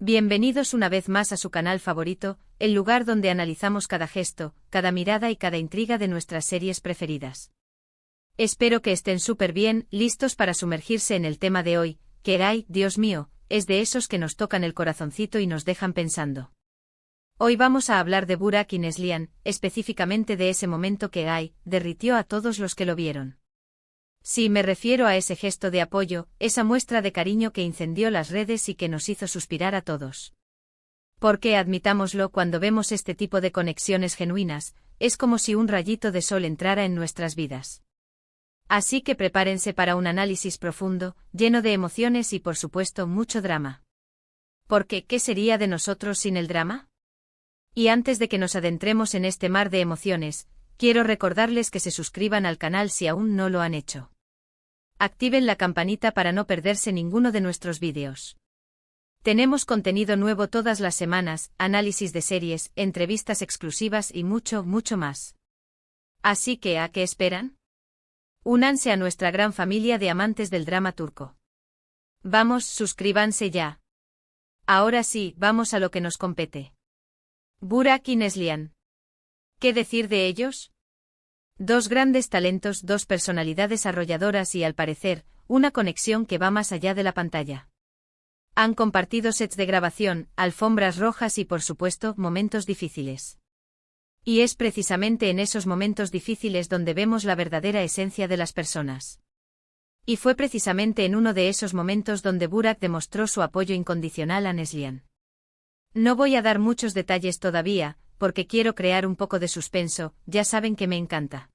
Bienvenidos una vez más a su canal favorito, el lugar donde analizamos cada gesto, cada mirada y cada intriga de nuestras series preferidas. Espero que estén súper bien, listos para sumergirse en el tema de hoy, que ay, Dios mío, es de esos que nos tocan el corazoncito y nos dejan pensando. Hoy vamos a hablar de Burak y Neslihan, específicamente de ese momento que ay, derritió a todos los que lo vieron. Sí, me refiero a ese gesto de apoyo, esa muestra de cariño que incendió las redes y que nos hizo suspirar a todos. Porque, admitámoslo, cuando vemos este tipo de conexiones genuinas, es como si un rayito de sol entrara en nuestras vidas. Así que prepárense para un análisis profundo, lleno de emociones y por supuesto mucho drama. Porque, ¿qué sería de nosotros sin el drama? Y antes de que nos adentremos en este mar de emociones, quiero recordarles que se suscriban al canal si aún no lo han hecho. Activen la campanita para no perderse ninguno de nuestros vídeos. Tenemos contenido nuevo todas las semanas, análisis de series, entrevistas exclusivas y mucho, mucho más. Así que, ¿a qué esperan? Únanse a nuestra gran familia de amantes del drama turco. Vamos, suscríbanse ya. Ahora sí, vamos a lo que nos compete. Burak y Neslihan. ¿Qué decir de ellos? Dos grandes talentos, dos personalidades arrolladoras y, al parecer, una conexión que va más allá de la pantalla. Han compartido sets de grabación, alfombras rojas y, por supuesto, momentos difíciles. Y es precisamente en esos momentos difíciles donde vemos la verdadera esencia de las personas. Y fue precisamente en uno de esos momentos donde Burak demostró su apoyo incondicional a Neslihan. No voy a dar muchos detalles todavía, porque quiero crear un poco de suspenso, ya saben que me encanta.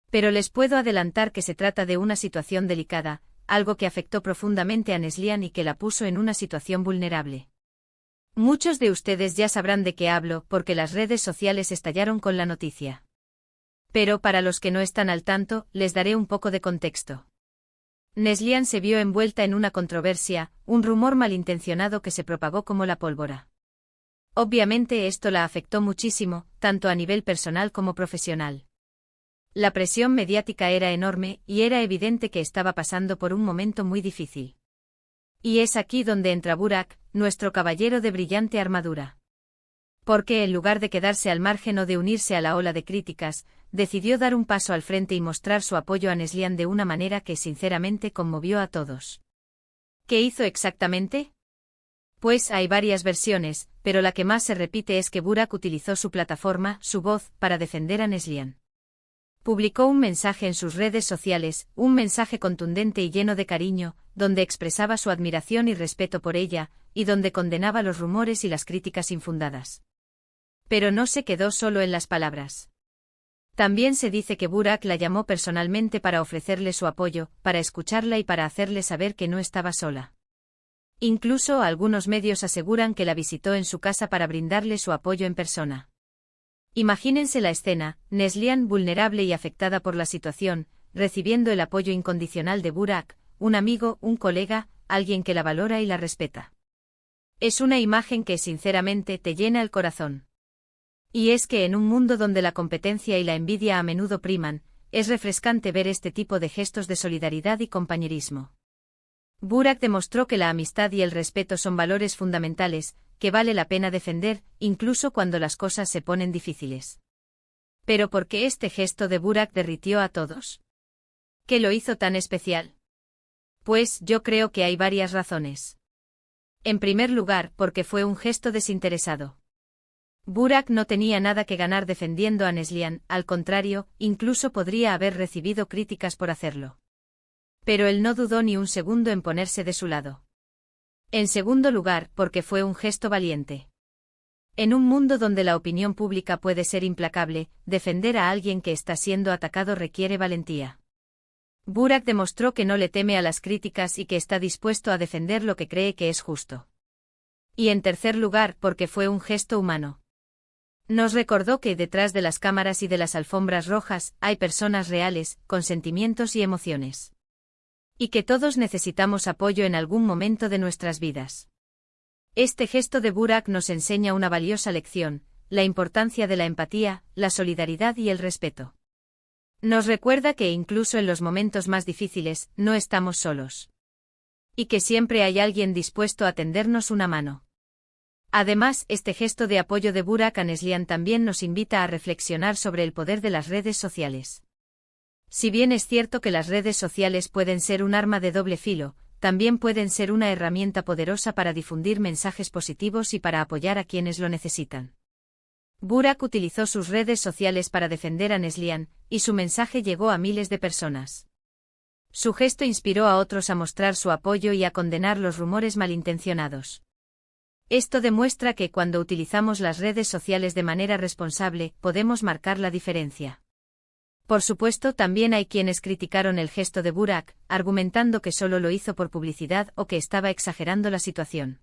Pero les puedo adelantar que se trata de una situación delicada, algo que afectó profundamente a Neslihan y que la puso en una situación vulnerable. Muchos de ustedes ya sabrán de qué hablo porque las redes sociales estallaron con la noticia. Pero para los que no están al tanto, les daré un poco de contexto. Neslihan se vio envuelta en una controversia, un rumor malintencionado que se propagó como la pólvora. Obviamente esto la afectó muchísimo, tanto a nivel personal como profesional. La presión mediática era enorme y era evidente que estaba pasando por un momento muy difícil. Y es aquí donde entra Burak, nuestro caballero de brillante armadura. Porque en lugar de quedarse al margen o de unirse a la ola de críticas, decidió dar un paso al frente y mostrar su apoyo a Neslihan de una manera que sinceramente conmovió a todos. ¿Qué hizo exactamente? Pues hay varias versiones, pero la que más se repite es que Burak utilizó su plataforma, su voz, para defender a Neslihan. Publicó un mensaje en sus redes sociales, un mensaje contundente y lleno de cariño, donde expresaba su admiración y respeto por ella, y donde condenaba los rumores y las críticas infundadas. Pero no se quedó solo en las palabras. También se dice que Burak la llamó personalmente para ofrecerle su apoyo, para escucharla y para hacerle saber que no estaba sola. Incluso algunos medios aseguran que la visitó en su casa para brindarle su apoyo en persona. Imagínense la escena, Neslihan vulnerable y afectada por la situación, recibiendo el apoyo incondicional de Burak, un amigo, un colega, alguien que la valora y la respeta. Es una imagen que sinceramente te llena el corazón. Y es que en un mundo donde la competencia y la envidia a menudo priman, es refrescante ver este tipo de gestos de solidaridad y compañerismo. Burak demostró que la amistad y el respeto son valores fundamentales, que vale la pena defender, incluso cuando las cosas se ponen difíciles. ¿Pero por qué este gesto de Burak derritió a todos? ¿Qué lo hizo tan especial? Pues yo creo que hay varias razones. En primer lugar, porque fue un gesto desinteresado. Burak no tenía nada que ganar defendiendo a Neslihan, al contrario, incluso podría haber recibido críticas por hacerlo. Pero él no dudó ni un segundo en ponerse de su lado. En segundo lugar, porque fue un gesto valiente. En un mundo donde la opinión pública puede ser implacable, defender a alguien que está siendo atacado requiere valentía. Burak demostró que no le teme a las críticas y que está dispuesto a defender lo que cree que es justo. Y en tercer lugar, porque fue un gesto humano. Nos recordó que detrás de las cámaras y de las alfombras rojas hay personas reales, con sentimientos y emociones. Y que todos necesitamos apoyo en algún momento de nuestras vidas. Este gesto de Burak nos enseña una valiosa lección, la importancia de la empatía, la solidaridad y el respeto. Nos recuerda que incluso en los momentos más difíciles, no estamos solos. Y que siempre hay alguien dispuesto a tendernos una mano. Además, este gesto de apoyo de Burak a Neslihan también nos invita a reflexionar sobre el poder de las redes sociales. Si bien es cierto que las redes sociales pueden ser un arma de doble filo, también pueden ser una herramienta poderosa para difundir mensajes positivos y para apoyar a quienes lo necesitan. Burak utilizó sus redes sociales para defender a Neslihan, y su mensaje llegó a miles de personas. Su gesto inspiró a otros a mostrar su apoyo y a condenar los rumores malintencionados. Esto demuestra que cuando utilizamos las redes sociales de manera responsable, podemos marcar la diferencia. Por supuesto, también hay quienes criticaron el gesto de Burak, argumentando que solo lo hizo por publicidad o que estaba exagerando la situación.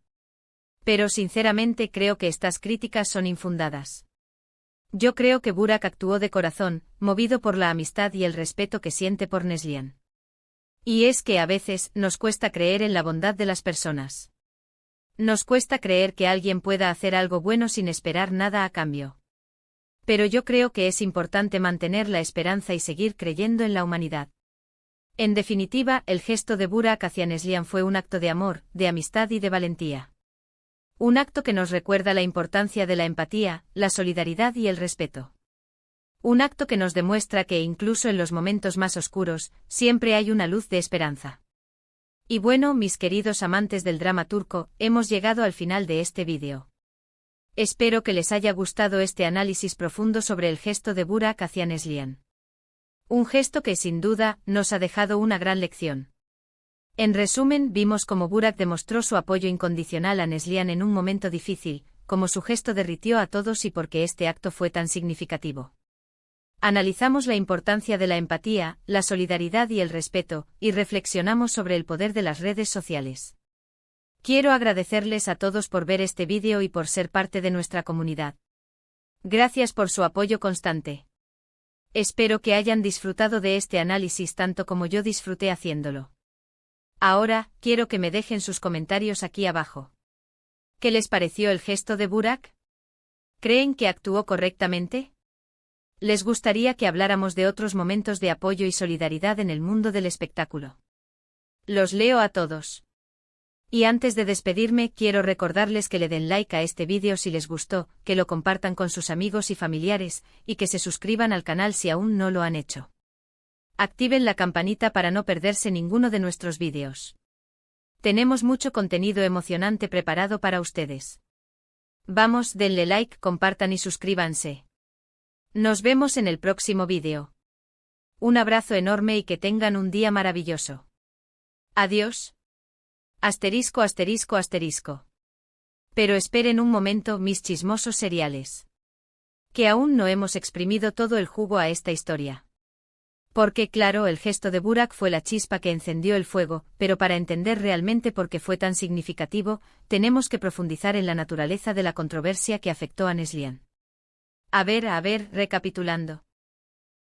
Pero sinceramente creo que estas críticas son infundadas. Yo creo que Burak actuó de corazón, movido por la amistad y el respeto que siente por Neslihan. Y es que a veces nos cuesta creer en la bondad de las personas. Nos cuesta creer que alguien pueda hacer algo bueno sin esperar nada a cambio. Pero yo creo que es importante mantener la esperanza y seguir creyendo en la humanidad. En definitiva, el gesto de Burak hacia Neslihan fue un acto de amor, de amistad y de valentía. Un acto que nos recuerda la importancia de la empatía, la solidaridad y el respeto. Un acto que nos demuestra que incluso en los momentos más oscuros, siempre hay una luz de esperanza. Y bueno, mis queridos amantes del drama turco, hemos llegado al final de este vídeo. Espero que les haya gustado este análisis profundo sobre el gesto de Burak hacia Neslihan. Un gesto que sin duda nos ha dejado una gran lección. En resumen, vimos cómo Burak demostró su apoyo incondicional a Neslihan en un momento difícil, cómo su gesto derritió a todos y por qué este acto fue tan significativo. Analizamos la importancia de la empatía, la solidaridad y el respeto, y reflexionamos sobre el poder de las redes sociales. Quiero agradecerles a todos por ver este vídeo y por ser parte de nuestra comunidad. Gracias por su apoyo constante. Espero que hayan disfrutado de este análisis tanto como yo disfruté haciéndolo. Ahora, quiero que me dejen sus comentarios aquí abajo. ¿Qué les pareció el gesto de Burak? ¿Creen que actuó correctamente? ¿Les gustaría que habláramos de otros momentos de apoyo y solidaridad en el mundo del espectáculo? Los leo a todos. Y antes de despedirme, quiero recordarles que le den like a este vídeo si les gustó, que lo compartan con sus amigos y familiares, y que se suscriban al canal si aún no lo han hecho. Activen la campanita para no perderse ninguno de nuestros vídeos. Tenemos mucho contenido emocionante preparado para ustedes. Vamos, denle like, compartan y suscríbanse. Nos vemos en el próximo vídeo. Un abrazo enorme y que tengan un día maravilloso. Adiós. Asterisco asterisco asterisco. Pero esperen un momento, mis chismosos seriales. Que aún no hemos exprimido todo el jugo a esta historia. Porque claro, el gesto de Burak fue la chispa que encendió el fuego, pero para entender realmente por qué fue tan significativo, tenemos que profundizar en la naturaleza de la controversia que afectó a Neslihan. A ver, recapitulando.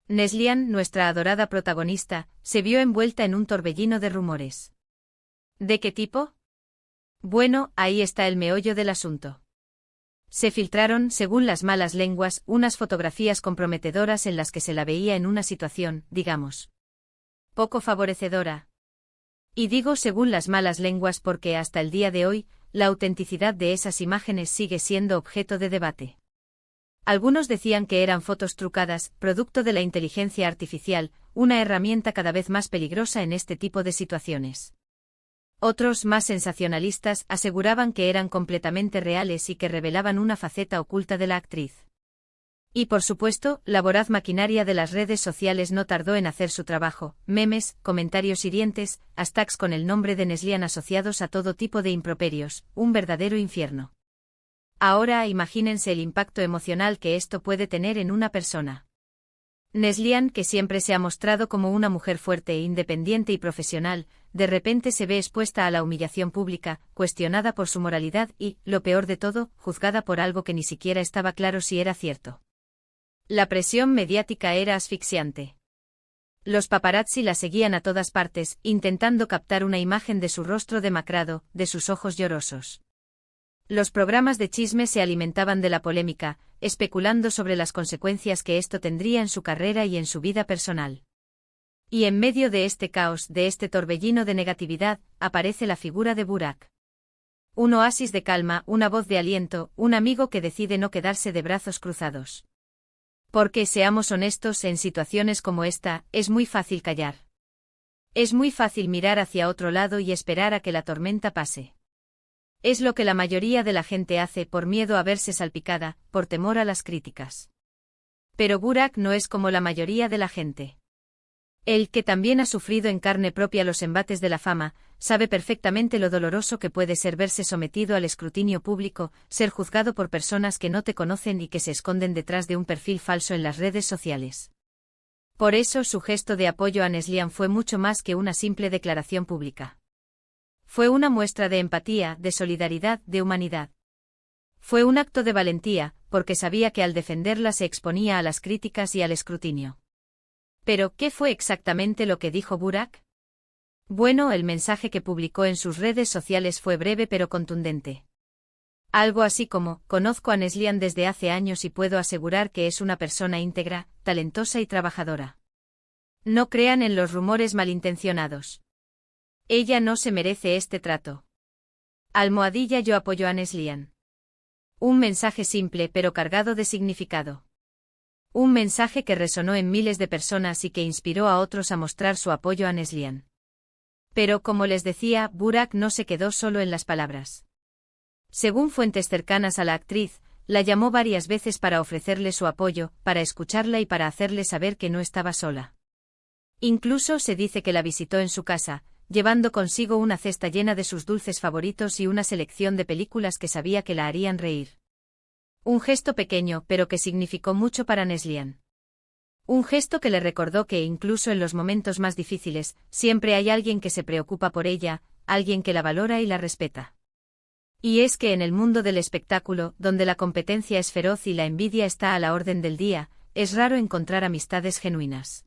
Neslihan, nuestra adorada protagonista, se vio envuelta en un torbellino de rumores. ¿De qué tipo? Bueno, ahí está el meollo del asunto. Se filtraron, según las malas lenguas, unas fotografías comprometedoras en las que se la veía en una situación, digamos, poco favorecedora. Y digo según las malas lenguas porque hasta el día de hoy, la autenticidad de esas imágenes sigue siendo objeto de debate. Algunos decían que eran fotos trucadas, producto de la inteligencia artificial, una herramienta cada vez más peligrosa en este tipo de situaciones. Otros, más sensacionalistas, aseguraban que eran completamente reales y que revelaban una faceta oculta de la actriz. Y por supuesto, la voraz maquinaria de las redes sociales no tardó en hacer su trabajo, memes, comentarios hirientes, hashtags con el nombre de Neslihan asociados a todo tipo de improperios, un verdadero infierno. Ahora imagínense el impacto emocional que esto puede tener en una persona. Neslihan, que siempre se ha mostrado como una mujer fuerte, independiente y profesional, de repente se ve expuesta a la humillación pública, cuestionada por su moralidad y, lo peor de todo, juzgada por algo que ni siquiera estaba claro si era cierto. La presión mediática era asfixiante. Los paparazzi la seguían a todas partes, intentando captar una imagen de su rostro demacrado, de sus ojos llorosos. Los programas de chisme se alimentaban de la polémica, especulando sobre las consecuencias que esto tendría en su carrera y en su vida personal. Y en medio de este caos, de este torbellino de negatividad, aparece la figura de Burak. Un oasis de calma, una voz de aliento, un amigo que decide no quedarse de brazos cruzados. Porque, seamos honestos, en situaciones como esta, es muy fácil callar. Es muy fácil mirar hacia otro lado y esperar a que la tormenta pase. Es lo que la mayoría de la gente hace por miedo a verse salpicada, por temor a las críticas. Pero Burak no es como la mayoría de la gente. Él, que también ha sufrido en carne propia los embates de la fama, sabe perfectamente lo doloroso que puede ser verse sometido al escrutinio público, ser juzgado por personas que no te conocen y que se esconden detrás de un perfil falso en las redes sociales. Por eso su gesto de apoyo a Neslihan fue mucho más que una simple declaración pública. Fue una muestra de empatía, de solidaridad, de humanidad. Fue un acto de valentía, porque sabía que al defenderla se exponía a las críticas y al escrutinio. Pero, ¿qué fue exactamente lo que dijo Burak? Bueno, el mensaje que publicó en sus redes sociales fue breve pero contundente. Algo así como: conozco a Neslihan desde hace años y puedo asegurar que es una persona íntegra, talentosa y trabajadora. No crean en los rumores malintencionados. Ella no se merece este trato. Almohadilla yo apoyo a Neslihan. Un mensaje simple pero cargado de significado. Un mensaje que resonó en miles de personas y que inspiró a otros a mostrar su apoyo a Neslihan. Pero, como les decía, Burak no se quedó solo en las palabras. Según fuentes cercanas a la actriz, la llamó varias veces para ofrecerle su apoyo, para escucharla y para hacerle saber que no estaba sola. Incluso se dice que la visitó en su casa, llevando consigo una cesta llena de sus dulces favoritos y una selección de películas que sabía que la harían reír. Un gesto pequeño, pero que significó mucho para Neslihan. Un gesto que le recordó que incluso en los momentos más difíciles, siempre hay alguien que se preocupa por ella, alguien que la valora y la respeta. Y es que en el mundo del espectáculo, donde la competencia es feroz y la envidia está a la orden del día, es raro encontrar amistades genuinas.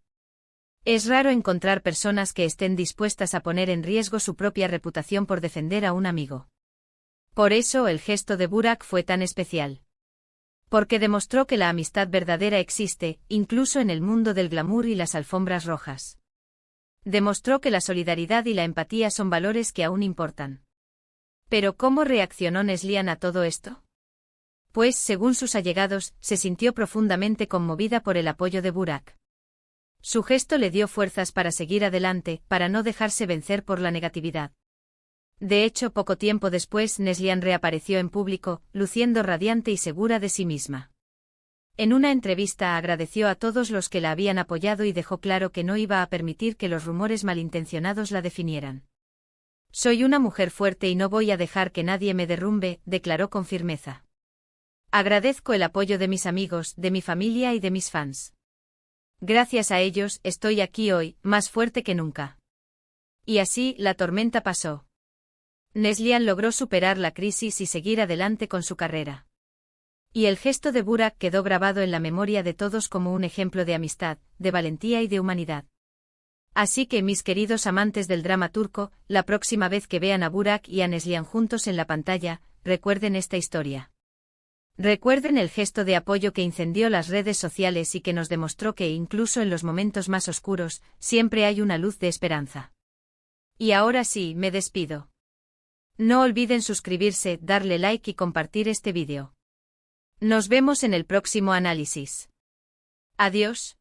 Es raro encontrar personas que estén dispuestas a poner en riesgo su propia reputación por defender a un amigo. Por eso el gesto de Burak fue tan especial. Porque demostró que la amistad verdadera existe, incluso en el mundo del glamour y las alfombras rojas. Demostró que la solidaridad y la empatía son valores que aún importan. Pero ¿cómo reaccionó Neslihan a todo esto? Pues, según sus allegados, se sintió profundamente conmovida por el apoyo de Burak. Su gesto le dio fuerzas para seguir adelante, para no dejarse vencer por la negatividad. De hecho, poco tiempo después Neslihan reapareció en público, luciendo radiante y segura de sí misma. En una entrevista agradeció a todos los que la habían apoyado y dejó claro que no iba a permitir que los rumores malintencionados la definieran. Soy una mujer fuerte y no voy a dejar que nadie me derrumbe, declaró con firmeza. Agradezco el apoyo de mis amigos, de mi familia y de mis fans. Gracias a ellos, estoy aquí hoy, más fuerte que nunca. Y así, la tormenta pasó. Neslihan logró superar la crisis y seguir adelante con su carrera. Y el gesto de Burak quedó grabado en la memoria de todos como un ejemplo de amistad, de valentía y de humanidad. Así que, mis queridos amantes del drama turco, la próxima vez que vean a Burak y a Neslihan juntos en la pantalla, recuerden esta historia. Recuerden el gesto de apoyo que incendió las redes sociales y que nos demostró que incluso en los momentos más oscuros, siempre hay una luz de esperanza. Y ahora sí, me despido. No olviden suscribirse, darle like y compartir este vídeo. Nos vemos en el próximo análisis. Adiós.